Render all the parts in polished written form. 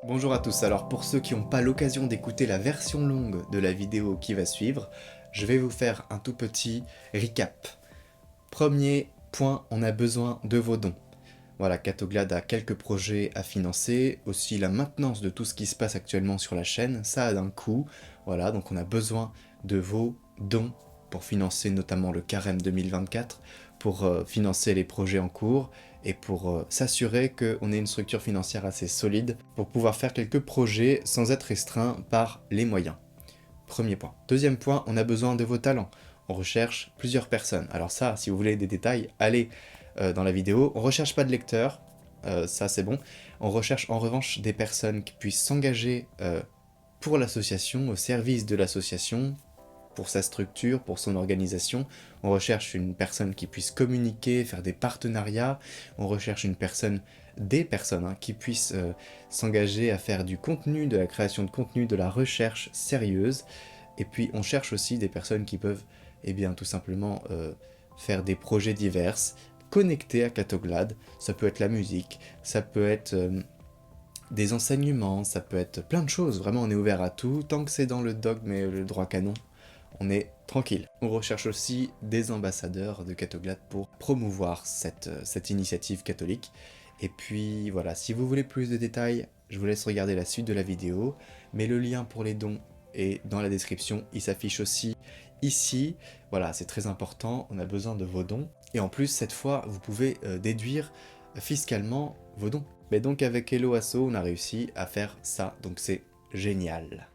Bonjour à tous, alors pour ceux qui n'ont pas l'occasion d'écouter la version longue de la vidéo qui va suivre, je vais vous faire un tout petit recap. Premier point, on a besoin de vos dons. Voilà, Catoglade a quelques projets à financer, aussi la maintenance de tout ce qui se passe actuellement sur la chaîne, ça a un coût, voilà, donc on a besoin de vos dons pour financer notamment le carême 2024, pour financer les projets en cours, et pour s'assurer qu'on ait une structure financière assez solide pour pouvoir faire quelques projets sans être restreint par les moyens. Premier point. Deuxième point, on a besoin de vos talents. On recherche plusieurs personnes. Alors ça, si vous voulez des détails, allez dans la vidéo. On ne recherche pas de lecteurs, ça c'est bon. On recherche en revanche des personnes qui puissent s'engager pour l'association, au service de l'association, pour sa structure, pour son organisation. On recherche une personne qui puisse communiquer, faire des partenariats. On recherche des personnes qui puissent s'engager à faire du contenu, de la création de contenu, de la recherche sérieuse. Et puis on cherche aussi des personnes qui peuvent, tout simplement faire des projets divers, connectés à Catoglade. Ça peut être la musique, ça peut être des enseignements, ça peut être plein de choses. Vraiment, on est ouvert à tout. Tant que c'est dans le dogme et le droit canon, on est tranquille. On recherche aussi des ambassadeurs de Catoglade pour promouvoir cette initiative catholique. Et puis voilà, si vous voulez plus de détails, je vous laisse regarder la suite de la vidéo, mais le lien pour les dons est dans la description, il s'affiche aussi ici. Voilà, c'est très important, on a besoin de vos dons. Et en plus, cette fois, vous pouvez déduire fiscalement vos dons. Mais donc avec Hello Asso, on a réussi à faire ça, donc c'est génial.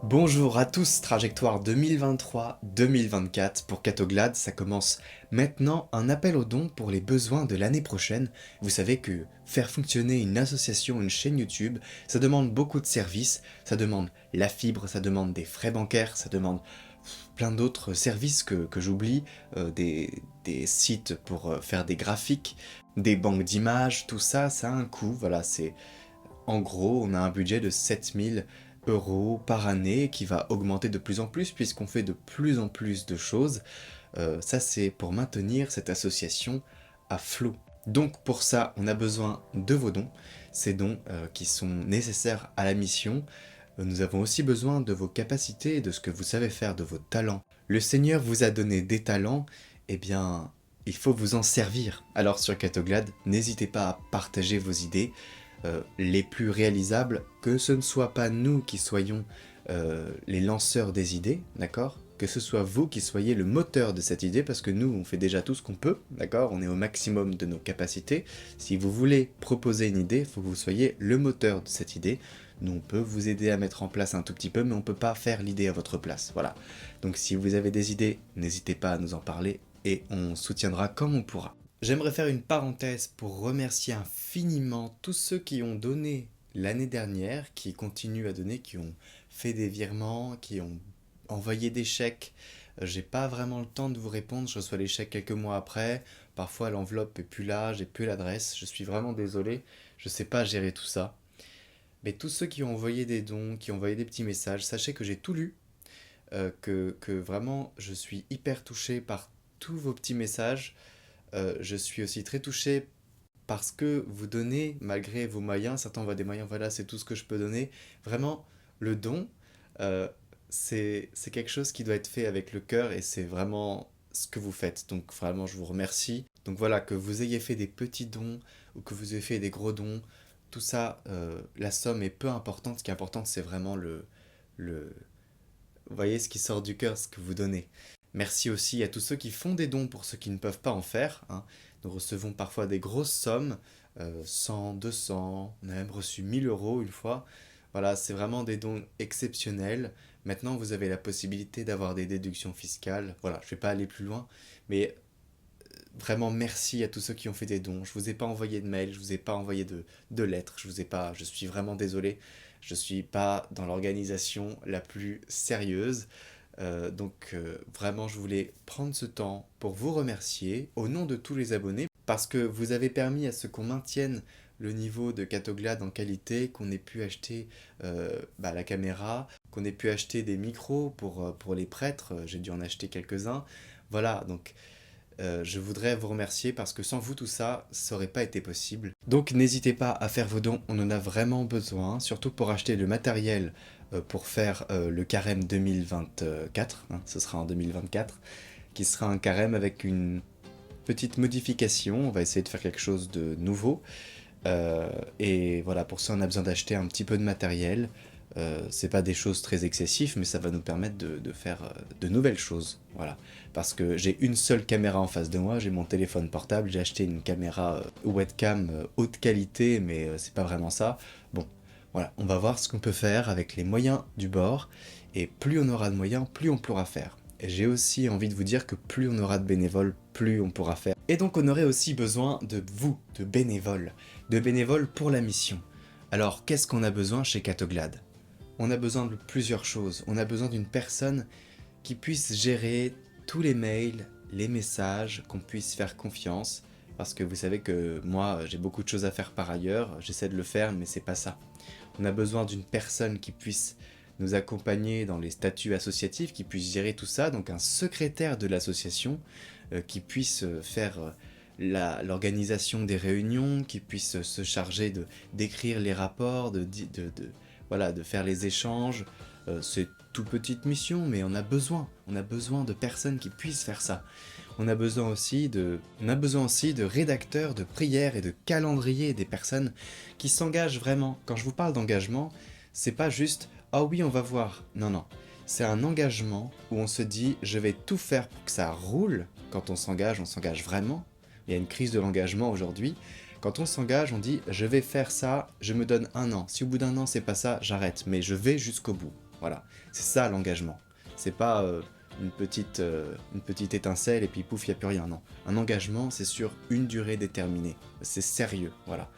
Bonjour à tous, trajectoire 2023-2024 pour Catoglade, ça commence maintenant un appel aux dons pour les besoins de l'année prochaine. Vous savez que faire fonctionner une association, une chaîne YouTube, ça demande beaucoup de services, ça demande la fibre, ça demande des frais bancaires, ça demande plein d'autres services que j'oublie, des sites pour faire des graphiques, des banques d'images, tout ça, ça a un coût, voilà, c'est... En gros, on a un budget de 7 000 € par année qui va augmenter de plus en plus puisqu'on fait de plus en plus de choses. Ça, c'est pour maintenir cette association à flot. Donc pour ça, on a besoin de vos dons, ces dons qui sont nécessaires à la mission. Nous avons aussi besoin de vos capacités, de ce que vous savez faire, de vos talents. Le Seigneur vous a donné des talents, eh bien, il faut vous en servir. Alors sur Catoglade, n'hésitez pas à partager vos idées, les plus réalisables, que ce ne soit pas nous qui soyons les lanceurs des idées, d'accord ? Que ce soit vous qui soyez le moteur de cette idée, parce que nous, on fait déjà tout ce qu'on peut, d'accord ? On est au maximum de nos capacités. Si vous voulez proposer une idée, il faut que vous soyez le moteur de cette idée. Nous, on peut vous aider à mettre en place un tout petit peu, mais on ne peut pas faire l'idée à votre place, voilà. Donc si vous avez des idées, n'hésitez pas à nous en parler, et on soutiendra comme on pourra. J'aimerais faire une parenthèse pour remercier infiniment tous ceux qui ont donné l'année dernière, qui continuent à donner, qui ont fait des virements, qui ont envoyé des chèques. J'ai pas vraiment le temps de vous répondre, je reçois les chèques quelques mois après. Parfois l'enveloppe est plus là, j'ai plus l'adresse, je suis vraiment désolé, je sais pas gérer tout ça. Mais tous ceux qui ont envoyé des dons, qui ont envoyé des petits messages, sachez que j'ai tout lu, que vraiment je suis hyper touché par tous vos petits messages. Je suis aussi très touché parce que vous donnez, malgré vos moyens, certains envoient des moyens, voilà, c'est tout ce que je peux donner. Vraiment, le don, euh, c'est quelque chose qui doit être fait avec le cœur et c'est vraiment ce que vous faites. Donc vraiment, je vous remercie. Donc voilà, que vous ayez fait des petits dons ou que vous ayez fait des gros dons, tout ça, la somme est peu importante. Ce qui est important, c'est vraiment le... Vous voyez ce qui sort du cœur, ce que vous donnez. Merci aussi à tous ceux qui font des dons pour ceux qui ne peuvent pas en faire, hein. Nous recevons parfois des grosses sommes, 100, 200, on a même reçu 1 000 € une fois. Voilà, c'est vraiment des dons exceptionnels. Maintenant, vous avez la possibilité d'avoir des déductions fiscales. Voilà, je ne vais pas aller plus loin, mais vraiment merci à tous ceux qui ont fait des dons. Je vous ai pas envoyé de mail, je vous ai pas envoyé de lettres, je vous ai pas, je suis vraiment désolé. Je suis pas dans l'organisation la plus sérieuse. Vraiment, je voulais prendre ce temps pour vous remercier au nom de tous les abonnés parce que vous avez permis à ce qu'on maintienne le niveau de Catoglade en qualité, qu'on ait pu acheter la caméra, qu'on ait pu acheter des micros pour les prêtres, j'ai dû en acheter quelques-uns. Voilà, donc je voudrais vous remercier parce que sans vous tout ça, ça aurait pas été possible. Donc n'hésitez pas à faire vos dons, on en a vraiment besoin, surtout pour acheter le matériel pour faire le carême 2024, hein, ce sera en 2024, qui sera un carême avec une petite modification, on va essayer de faire quelque chose de nouveau. Et voilà, pour ça on a besoin d'acheter un petit peu de matériel. C'est pas des choses très excessives, mais ça va nous permettre de faire de nouvelles choses. Voilà. Parce que j'ai une seule caméra en face de moi, j'ai mon téléphone portable, j'ai acheté une caméra webcam haute qualité, mais c'est pas vraiment ça. Bon, voilà, on va voir ce qu'on peut faire avec les moyens du bord, et plus on aura de moyens, plus on pourra faire. Et j'ai aussi envie de vous dire que plus on aura de bénévoles, plus on pourra faire. Et donc on aurait aussi besoin de vous, de bénévoles pour la mission. Alors qu'est-ce qu'on a besoin chez Catoglade ? On a besoin de plusieurs choses. On a besoin d'une personne qui puisse gérer tous les mails, les messages, qu'on puisse faire confiance. Parce que vous savez que moi, j'ai beaucoup de choses à faire par ailleurs. J'essaie de le faire, mais c'est pas ça. On a besoin d'une personne qui puisse nous accompagner dans les statuts associatifs, qui puisse gérer tout ça. Donc un secrétaire de l'association qui puisse faire l'organisation des réunions, qui puisse se charger d'écrire les rapports, voilà, de faire les échanges. C'est toute petite mission, mais on a besoin de personnes qui puissent faire ça. On a besoin aussi de rédacteurs de prières et de calendriers, des personnes qui s'engagent vraiment. Quand je vous parle d'engagement, c'est pas juste « ah oui, on va voir ». Non, non. C'est un engagement où on se dit « je vais tout faire pour que ça roule ». Quand on s'engage vraiment. Il y a une crise de l'engagement aujourd'hui. Quand on s'engage, on dit « je vais faire ça, je me donne 1 an. Si au bout d'1 an c'est pas ça, j'arrête, mais je vais jusqu'au bout ». Voilà, c'est ça l'engagement. C'est pas une petite étincelle et puis pouf, il n'y a plus rien, non. Un engagement, c'est sur une durée déterminée. C'est sérieux, voilà.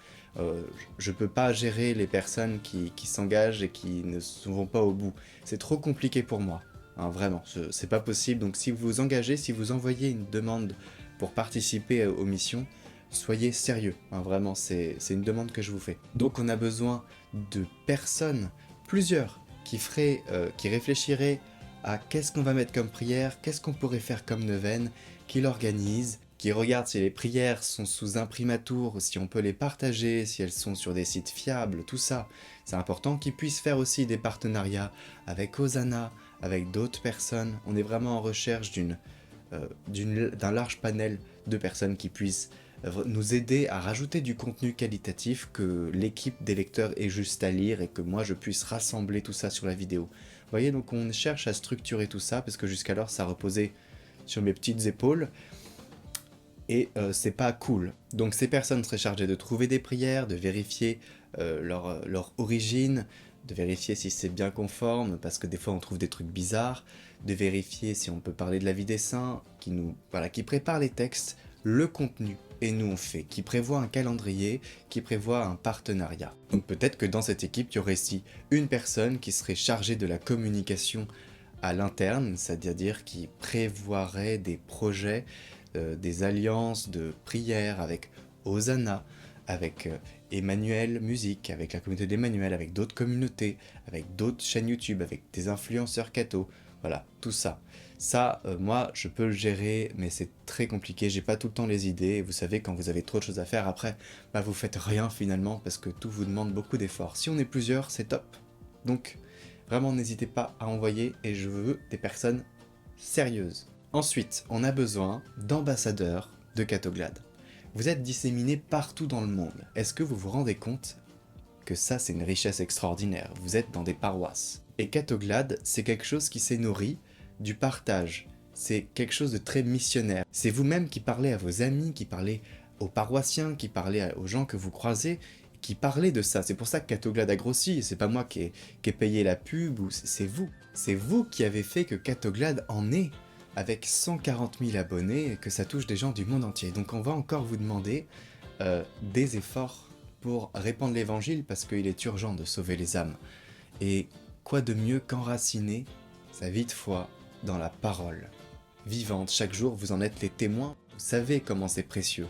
Je peux pas gérer les personnes qui s'engagent et qui ne vont pas au bout. C'est trop compliqué pour moi, hein, vraiment, c'est pas possible. Donc si vous vous engagez, si vous envoyez une demande pour participer aux missions, soyez sérieux, hein, vraiment, c'est une demande que je vous fais. Donc on a besoin de personnes, plusieurs, qui réfléchiraient à qu'est-ce qu'on va mettre comme prière, qu'est-ce qu'on pourrait faire comme neuvaine, qui l'organisent, qui regardent si les prières sont sous imprimatur, si on peut les partager, si elles sont sur des sites fiables, tout ça. C'est important qu'ils puissent faire aussi des partenariats avec Hosanna, avec d'autres personnes. On est vraiment en recherche d'un large panel de personnes qui puissent nous aider à rajouter du contenu qualitatif, que l'équipe des lecteurs ait juste à lire et que moi je puisse rassembler tout ça sur la vidéo. Vous voyez, donc on cherche à structurer tout ça parce que jusqu'alors ça reposait sur mes petites épaules et c'est pas cool. Donc ces personnes seraient chargées de trouver des prières, de vérifier leur origine, de vérifier si c'est bien conforme, parce que des fois on trouve des trucs bizarres, de vérifier si on peut parler de la vie des saints, qui prépare les textes, le contenu, et nous on fait, qui prévoit un calendrier, qui prévoit un partenariat. Donc peut-être que dans cette équipe, il y aurait aussi une personne qui serait chargée de la communication à l'interne, c'est-à-dire qui prévoirait des projets, des alliances de prières avec Hosanna, avec Emmanuel Musique, avec la communauté d'Emmanuel, avec d'autres communautés, avec d'autres chaînes YouTube, avec des influenceurs catho, voilà, tout ça. Ça, moi, je peux le gérer, mais c'est très compliqué, j'ai pas tout le temps les idées, et vous savez, quand vous avez trop de choses à faire, après, bah vous faites rien finalement, parce que tout vous demande beaucoup d'efforts. Si on est plusieurs, c'est top. Donc, vraiment, n'hésitez pas à envoyer, et je veux des personnes sérieuses. Ensuite, on a besoin d'ambassadeurs de Catoglade. Vous êtes disséminés partout dans le monde. Est-ce que vous vous rendez compte que ça, c'est une richesse extraordinaire? Vous êtes dans des paroisses. Et Catoglade, c'est quelque chose qui s'est nourri du partage. C'est quelque chose de très missionnaire. C'est vous-même qui parlez à vos amis, qui parlez aux paroissiens, qui parlez aux gens que vous croisez, qui parlez de ça. C'est pour ça que Catoglade a grossi. C'est pas moi qui ai payé la pub, ou c'est vous. C'est vous qui avez fait que Catoglade en est, avec 140 000 abonnés, et que ça touche des gens du monde entier. Donc on va encore vous demander des efforts pour répandre l'évangile, parce qu'il est urgent de sauver les âmes. Et quoi de mieux qu'enraciner sa vie de foi dans la parole vivante? Chaque jour, vous en êtes les témoins, vous savez comment c'est précieux.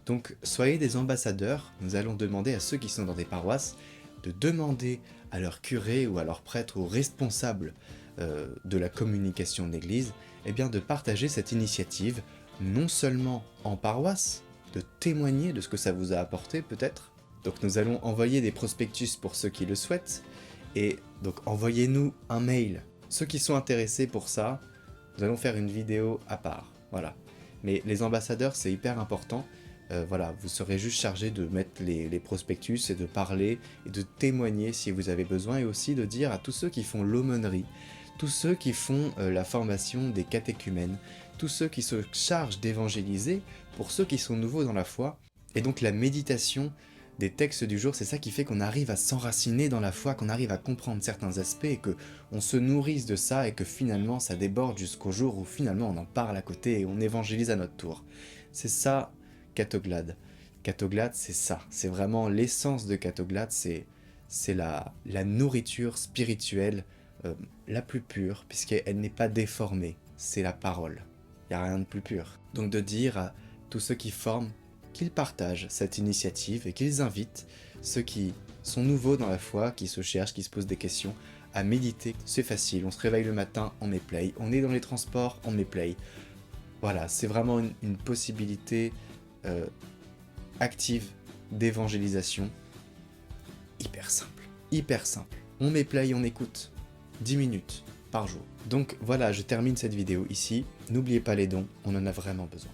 Donc, soyez des ambassadeurs. Nous allons demander à ceux qui sont dans des paroisses de demander à leur curé ou à leur prêtre ou responsable de la communication de l'Église, eh bien de partager cette initiative, non seulement en paroisse, de témoigner de ce que ça vous a apporté peut-être. Donc nous allons envoyer des prospectus pour ceux qui le souhaitent, et donc envoyez-nous un mail. Ceux qui sont intéressés pour ça, nous allons faire une vidéo à part, voilà. Mais les ambassadeurs, c'est hyper important. Voilà, vous serez juste chargé de mettre les prospectus et de parler et de témoigner si vous avez besoin, et aussi de dire à tous ceux qui font l'aumônerie, tous ceux qui font la formation des catéchumènes, tous ceux qui se chargent d'évangéliser pour ceux qui sont nouveaux dans la foi. Et donc la méditation des textes du jour, c'est ça qui fait qu'on arrive à s'enraciner dans la foi, qu'on arrive à comprendre certains aspects et qu'on se nourrisse de ça et que finalement ça déborde jusqu'au jour où finalement on en parle à côté et on évangélise à notre tour. C'est ça, Catoglade. Catoglade, c'est ça. C'est vraiment l'essence de Catoglade, c'est la nourriture spirituelle la plus pure, puisqu'elle n'est pas déformée. C'est la parole. Il n'y a rien de plus pur. Donc de dire à tous ceux qui forment qu'ils partagent cette initiative et qu'ils invitent ceux qui sont nouveaux dans la foi, qui se cherchent, qui se posent des questions, à méditer. C'est facile, on se réveille le matin, on met play, on est dans les transports, on met play. Voilà, c'est vraiment une possibilité active d'évangélisation hyper simple. Hyper simple. On met play, on écoute. 10 minutes par jour. Donc voilà, je termine cette vidéo ici. N'oubliez pas les dons, on en a vraiment besoin.